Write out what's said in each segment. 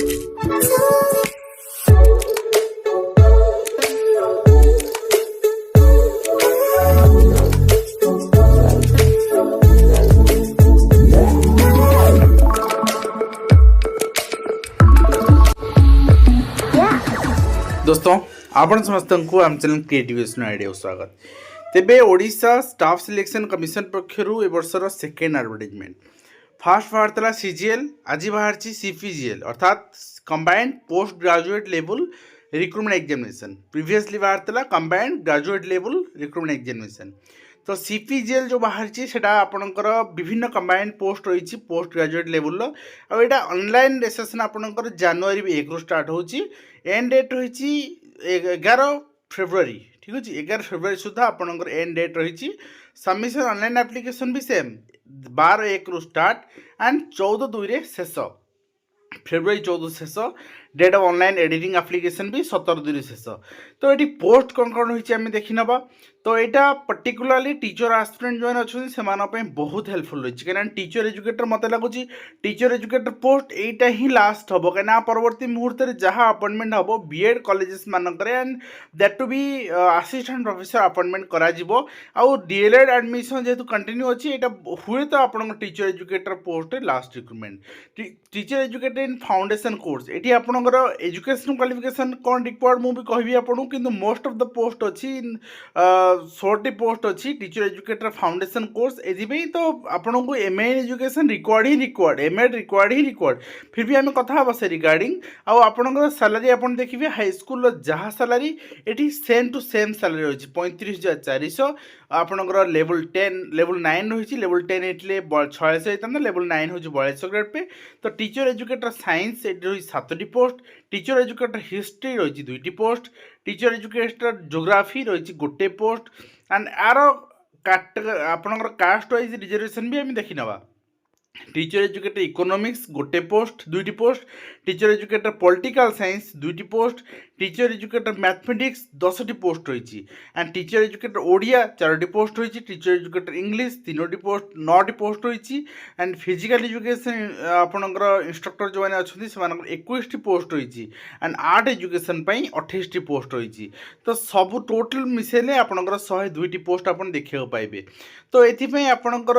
दोस्तों आपण समस्त आम चैनल क्रिएटिवेशन आइडिया स्वागत। तेबे ओडिशा स्टाफ सिलेक्शन कमिशन पक्षरु ए वर्षर सेकेंड एडवर्टाइजमेंट फास्ट बाहर सीजीएल आज बाहर सीपीजीएल अर्थात combined post graduate level recruitment examination. Previously बाहर combined graduate level recruitment examination. तो सीपीजीएल जो बाहर सेटा आपणकर विभिन्न कंबाइंड पोस्ट रही पोस्ट ग्रेजुएट लेवल आईटा ऑनलाइन रेजिस्ट्रेशन आपणकर जनवरी 1 स्टार्ट होची। एंड डेट रही 11 फेब्रुआरी। ठीक अच्छे 11 फेब्रुआरी सुधा आपणकर एंड डेट रही। सबमिशन ऑनलाइन एप्लिकेशन भी सेम 12/1 स्टार्ट एंड 14/2 शेष। फेब्रुआरी 14 शेष। Date of online editing application भी 17/2 शेष। तो ये पोस्ट कौन कौन होती आम देखी नवा। तो यहाँ पर्टिकुलाली टीचर एस्पिरेंट जो अच्छे से बहुत हेल्पफुल रही कहीं टीचर एजुकेटर मत लगुच टीचर एजुकेटर पोस्ट यहीटा ही लास्ट हम कहीं परवर्ती मुहूर्त में जहाँ अपॉइंटमेंट हम बीएड कॉलेजेस मानक and that to be assistant professor appointment करा डीएलएड एडमिशन जेहेतु कंटिन्यू अच्छी यहाँ हुए तो आप teacher educator post last recruitment teacher educator in foundation course ये आप एजुकेशन क्वालिफिकेशन कौन रिक्वायर्ड मुझे कहबी आपको कि मोस्ट ऑफ द पोस्ट अच्छी 16 पोस्ट अच्छी टीचर एजुकेटर फाउंडेशन कोर्स एथि तो आपन को एमए इन एजुकेशन रिक्वायर्ड ही रिक्वायर्ड एमएड रिक्वायर्ड ही रिक्वायर्ड। फिर भी आम कथा से रिगार्डिंग आपन सैलरी आप देखिए हाई स्कूल जहाँ सैलरी ये सेम टू सेम सैलरी रही 35,400। आपनकर लेवल 10 लेवल 9 रही लेवल 10 ये 46 होता लेवल 9 हूँ 42 ग्रेड पे। तो टीचर एजुकेटर साइंस ये रही 7टी पोस्ट। टीचर एजुकेटर हिस्ट्री रही 2टी पोस्ट। टीचर एजुकेटर ज्योग्राफी रही 1 पोस्ट एंड आर आपनकर कास्ट वाइज रिजर्वेशन भी आम देखी नवा। टीचर एजुकेटर इकोनॉमिक्स 1 पोस्ट 2टी post. Teacher educator political science 2टी पोस्ट। टीचर एजुकेटर मैथमेटिक्स 10टी पोस्ट रही एंड टीचर एजुकेटर ओडिया 4टी पोस्ट रही। टीचर एजुकेटर इंग्लिश 3टी पोस्ट 9टी पोस्ट रही एंड फिजिकल एजुकेशन आपनकर इंस्ट्रक्टर जो मैंने अच्छे से 21टी पोस्ट रही एंड आर्ट एजुकेशन 28टी पोस्ट रही। तो सब टोटल मिसेले आपनकर 102टी पोस्ट आप देखा पाइबे। तो ये आपनकर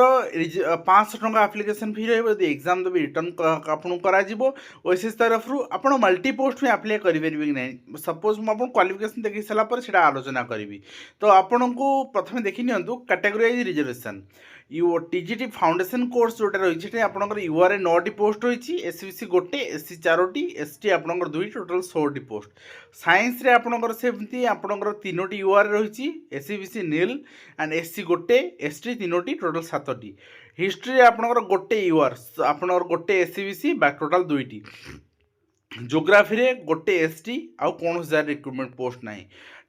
500 टंका एप्लिकेशन फी रही एग्जाम देवी रिटर्न आपको ओएसएस तरफ आप मल्टी पोस्ट में अप्लाई करेंगे कि नहीं। सपोज मुझे क्वालिफिकेशन देखी सारापर से आलोचना करी। तो आपन को प्रथम देखी नियंतु categorize reservation U TGT foundation course जोटा रही आपंकर यूआरए 9टी पोस्ट रही एससीबीसी 1 एससी 4टी एसटी आपंकर 2 टोटाल 16टी पोस्ट। साइंस रे आपंकर सेमती आपंकर 3टी यूआरए रही SEBC nil and SC 1 ST 3टी टोटाल 7टी। हिस्ट्री आपंकर 1 यूआर आपंकर 1 एससीबीसी टोटाल 2टी। ज्योग्राफी रे 1 एसटी आउ कौन रिक्रुटमेंट पोस्ट ना।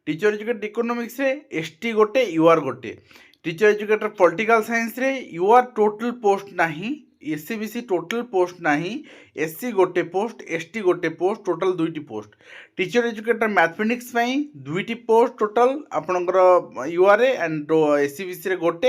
टीचर एजुकेटर इकोनॉमिक्स रे ST 1 UR 1। Teacher educator political science रे यूआर टोटल पोस्ट नहीं एससीबीसी टोटल पोस्ट नहीं SC 1 post ST 1 post total 2टी पोस्ट। टीचर एजुकेटर मैथमेटिक्स 2टी पोस्ट टोटल आपंकर यूआरए एंड एससीबीसी रे 1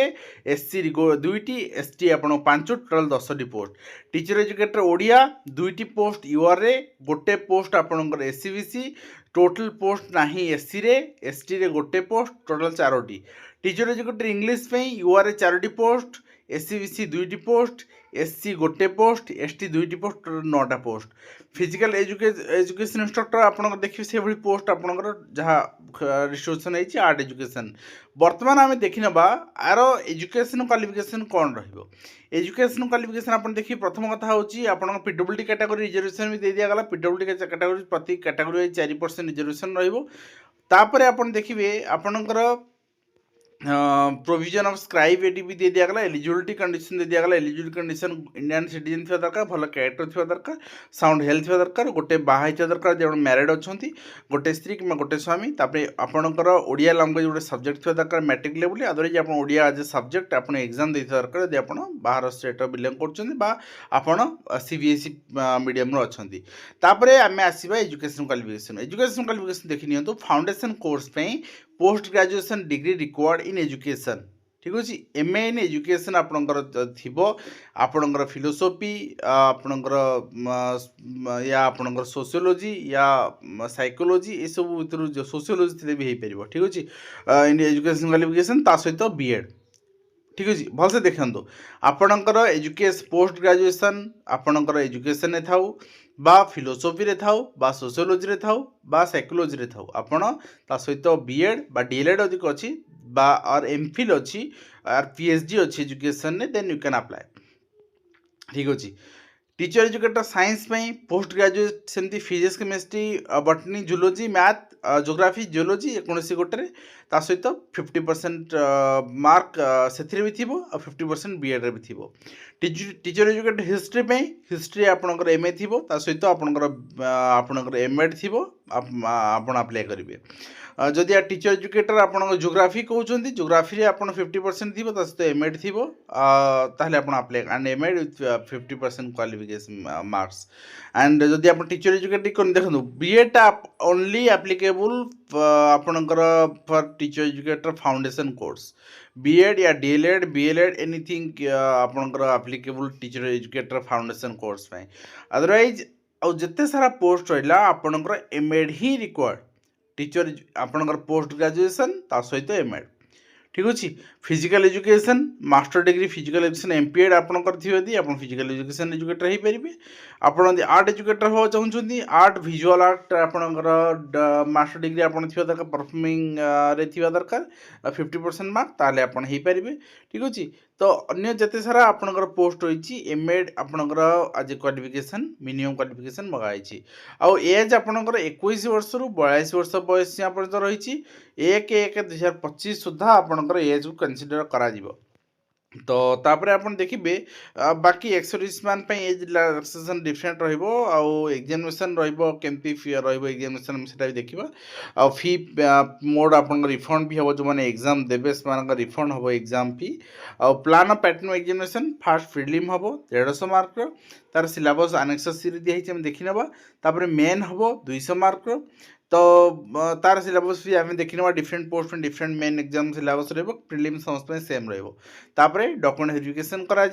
एससी 2टी एसटी आप 5 टोटाल 10टी पोस्ट। टीचर एजुकेटर ओडिया 2टी पोस्ट यूआरए 1 पोस्ट आपंकर एससीबीसी टोटल पोस्ट नहीं एससी रे एसटी रे 1 पोस्ट टोटाल 4टी। टीचर एजुकेटर इंग्लिश यूआरए 4टी पोस्ट एससीबीसी 2टी पोस्ट एससी 1 पोस्ट एसटी 2टी पोस्ट 9टा पोस्ट। फिजिकल एजुकेशन इंस्ट्रक्टर आप देखिए से भाई पोस्ट आपंकर जहाँ रिस्ट्रिक्शन है आर्ट एजुकेशन। बर्तमान आम देखी ना आर एजुकेशन क्वालिफिकेशन कौन एजुकेशन क्वालिफिकेशन आप देखिए प्रथम कथा हूँ आप पीडब्ल्यूडी कैटेगरी रिजर्वेशन भी दे दिगला। पीडब्ल्यूडी कैटेगरी प्रति कैटेगरी 4% रिजर्वेशन रही। आप देखिए आपणकर प्रोविजन ऑफ स्क्राइब ये भी दे दिगला। एलिजिबिलिटी कंडीशन दे दिगला। एलिजिबिलिटी कंडीशन इंडियन सिटीजन थी दरकार भल कैरेक्टर थी दरकार साउंड हेल्थ थी दरकार गोटे बाहा दरकार जो मैरिड अच्छा गोटे स्त्री कि गोटे स्वामी आपणकर ओडिया लैंग्वेज गोटे सब्जेक्ट थी दरकार मैट्रिक लेवल आदि आप ओडिया एज ए सब्जेक्ट आप एग्जाम दे दरकार यदि आप बाहर स्टेट बिलंग कर सीबीएसई मीडियम अच्छा। आम आसवा एजुकेशन क्वालिफिकेशन। एजुकेशन क्वालिफिकेशन देखी नि foundation course post graduation degree required in education. ठीक अच्छे एम ए इन एजुकेशन आपणकर थो आपणकर फिलोसोफी आपणकर या आपणकर सोशियोलोजी या साइकोलोजी ये सब भर सोशियोलोजी थे भी हो पार ठीक अच्छे इन एजुकेशन क्वालिफिकेशन ता सहित बीएड ठीक अच्छे भलसे देखो आपणकर एजुकेशन पोस्ट ग्रेजुएशन आपणकर एजुकेशन थाऊ बा फिलोसोफी रे थाऊ बा सोशियोलोजी रे थाऊ बा साइकोलोजी रे थाऊ आपण ता सहित बीएड बा डीएलएड अधिक अच्छी बा और एमफिल अच्छी और पीएचडी अच्छी एजुकेशन ने देन यू कैन अप्लाई ठीक अच्छे टीचर एजुकेटर साइंस में पोस्ट ग्रेजुएट सेमती physics chemistry botany zoology math geography geology कौन गोटे ता सहित 50% मार्क से भी थी और 50% बीएड भी थी टीचर एजुकेटर हिस्ट्री में हिस्ट्री आपंकर एम ए थी सहित आपंकर एम एड थी आप अप्लाई करेंगे जदि आ टीचर एजुकेटर आप जोग्राफी कहते जोग्राफी आप 50% थी सहित एम एड थी ताहले आप apply and MEd with 50% qualification marks and जदि आप टीचर एजुकेटर देखो बीएड ओनली एप्लिकेबल आपणकर for teacher educator foundation course BEd या डीएलएड बीएलएड एनीथिंग आपणकर applicable teacher educator foundation course otherwise आउ जिते सारा पोस्ट रहा आपणकर एमएड ही रिक्वायर्ड टीचर आपणकर पोस्ट ग्रेजुएशन ता सहित एमएड ठीक अच्छे physical education master degree physical education MPEd आपंकर थी आप फिजिकल एजुकेशन एजुकेटर हो पारे आप आर्ट एजुकेटर हो चाहते आर्ट विजुअल आर्ट आपंकर मास्टर डिग्री आप दरकार परफॉर्मिंग रे थी दरकार 50% मार्क ताले आप हो पारे ठीक अच्छे तो अन्य जिते सारा आपंकर पोस्ट रही एमएड आपंकर आज क्वालिफिकेशन मिनिमम क्वालिफिकेशन मगाई आउ एज आपंकर 21 वर्ष रु 42 वर्ष बयस पर्यटन रही 1/1/2025 सुधा आपंकर एज को कनसीडर करा तो तापर आपन देखिए बाकी ex-service man age relaxation different examination केमती फी एग्जामिनेशन से देखा आ फी मोड आप रिफंड भी हम जो मैंने एग्जाम देवे से रिफंड हम एग्जाम फी आ plan of pattern examination first prelim हम 150 मार्क तार सिलेबस आनेक्स सी दिखाई देखी ना मेन हम 200 मार्क तो तार सिलेबस भी आम देखी ना डिफरेंट पोस्ट में different main exam syllabus prelim समस्त सेम रहा डॉक्यूमेंट वेरिफिकेशन करा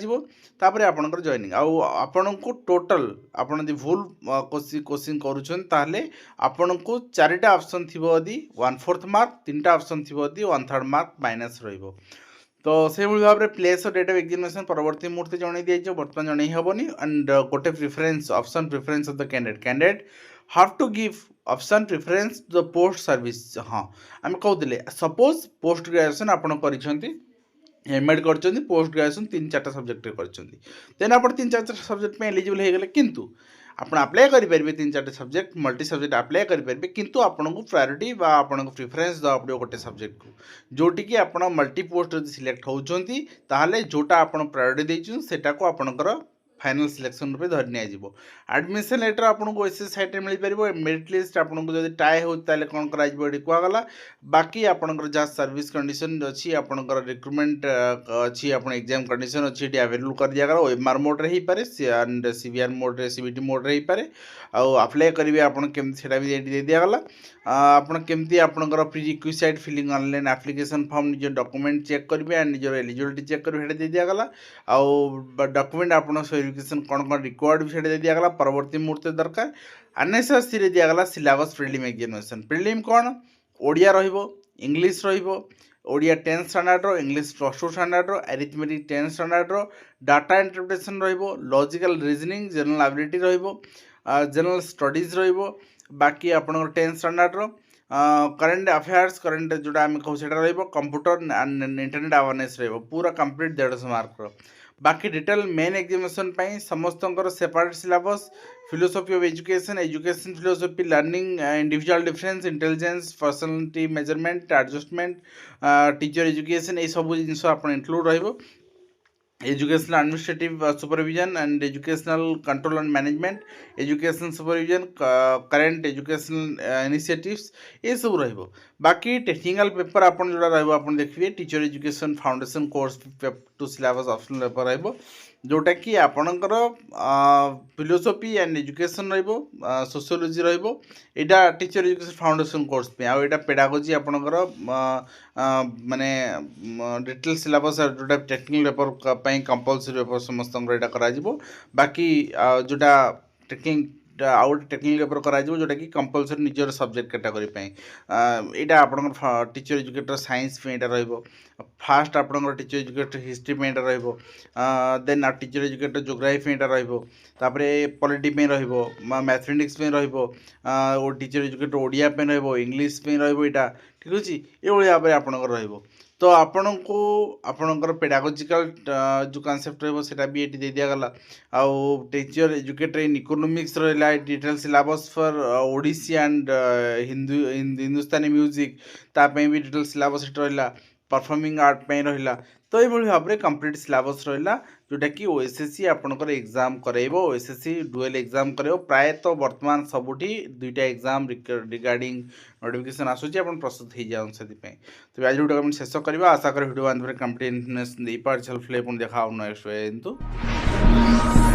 आपनकर जॉइनिंग आपण को टोटल आप भूल कोचिंग करुँचे आपण को 4टा ऑप्शन थी 1/4 मार्क 3टा ऑप्शन थी 1/3 मार्क माइनस रही तो से भाव में प्लेस और डेट ऑफ एग्जामिनेशन परवर्ती मुहूर्ते जन दी बर्तमान जन हेनी एंड गोटे preference option preference of the candidate have to give option preference to the post service हाँ आम कहते सपोज पोस्ट ग्रेजुएशन आपड़ कर एमएड कर पोस्ट ग्रेजुएशन 3-4टा सब्जेक्ट कर आप 3-4 सब्जेक्ट में एलिजिबल हो गले किंतु आप अप्लाई करेंगे 3-4टा सब्जेक्ट मल्टी सब्जेक्ट अप्लाई करेंगे किंतु आपन को प्रायोरीटी बा आपन को प्रिफरेन्स दवा पड़ो गोटे सब्जेक्ट को जोटि कि आप मल्टी पोस्ट जब सिलेक्ट होती ताहले जोटा आप प्रायोरीटी देटा को आपंकर फाइनल सिलेक्शन रूप धरी निजी एडमिशन लेटर आपको एस साइट मिल पार मेरिट लिस्ट आपको जब टाए हो कौन कहगला बाकी आपंकर जहाँ सर्विस कंडीशन अच्छी आपंकर रिक्रुटमेंट अच्छी आप एग्जाम कंडीशन अच्छी अवेलेबल कर दिया गला एमआर मोड रे पारे एंड सीवीआर मोड रे सीबीटी मोड रे पारे अप्लाई करेंगे आपन केमती सेटा भी दे दिया गला आपन केमती आपनकर prerequisite filling online application form निज डॉक्यूमेंट चेक करेंगे एंड निजर एलिजिबिलिटी चेक करेंगे दे दिया गला डॉक्यूमेंट आपन वेरिफिकेशन कौन कौन रिक्वायर्ड भी दे दिया गला परवर्ती मुहूर्त दरकार एनएसएस रे दिया गला सिलेबस प्रिलिम एग्जामिनेशन प्रिलिम कौन ओडिया रहिबो इंग्लिश रहिबो ओडिया 10th स्टैंडर्ड रो इंग्लिश +2 स्टैंडर्ड रो अरिथमेटिक 10th स्टैंडर्ड रो डाटा इंटरप्रिटेशन रहिबो लॉजिकल रीजनिंग जनरल एबिलिटी रहिबो जनरल स्टडीज रहिबो बाकी आपन 10th स्टैंडर्ड रो करंट अफेयर्स करंट जोटा आम कहू सेटा रहिबो कंप्यूटर एंड इंटरनेट अवेयरनेस रहिबो पूरा कंप्लीट 150 मार्क रो बाकी डिटेल मेन एग्जामिनेशन समस्त separate syllabus philosophy of education education philosophy learning individual difference intelligence personality measurement adjustment teacher education ये सब जिन आप इंक्लूड रहिबो educational administrative supervision and educational control and management education supervision current educational initiatives ये सब रहिबो बाकी technical paper आपन जोड़ा रहिबो आपन देखिए teacher education foundation course to syllabus optional paper रहिबो जोटा कि आपणकर फिलोसफी एंड एजुकेशन रहिबो सोशियोलॉजी रहिबो एटा टीचर एजुकेशन फाउंडेशन कोर्स पे आ एटा पेडागोजी आपणकर माने डिटेल सिलेबस जोटा टेक्निकल पेपर पई कंपलसरी पेपर समस्त एटा करा जिवो बाकी जोटा टेक्निक आउ गोटे टेक्निकल पेपर करा जोटा कि कंपलसरी निजर सब्जेक्ट कैटेगरी यहाँ आपंकर टीचर एजुकेटर साइंस पे यहाँ रहिबो फास्ट आपंकर टीचर एजुकेटर हिस्ट्री पे यहाँ रहिबो देन टीचर एजुकेटर जोग्राफी पे यहाँ रहिबो तापरे पॉलिटी पे रहिबो मैथमेटिक्स पे रहिबो टीचर एजुकेटर ओडिया पे रहिबो इंग्लिश पे रहिबो एटा ठीक अछि ए भली भाबरे आपनकर रहिबो तो आपण को आपणकर पेडागोजिकल जो कॉन्सेप्ट रहिबो सेटा भी एटी दे दिया गला आउ टीचर एजुकेटर इन इकोनॉमिक्स रहिला detail syllabus for Odissi and Hindustani music तापे भी डिटेल सिलेबस रहिला परफॉर्मिंग आर्ट पे रहिला तो ये भाव में कंप्लीट सिलेबस रहिला जोटा कि ओएसएससी आपनकर एग्जाम करेइबो ओएसएससी डुएल एग्जाम करेइबो प्राय तो वर्तमान सबुठी दुईटा एग्जाम रिगार्डिंग नोटिफिकेशन आसुची आपण प्रस्तुत हो जाऊँ से तो आज वीडियो कमेंट शेष करवा आशा कर वीडियो बांधे कंप्लीट दे पार हेल्पफुल देखा नेक्स्ट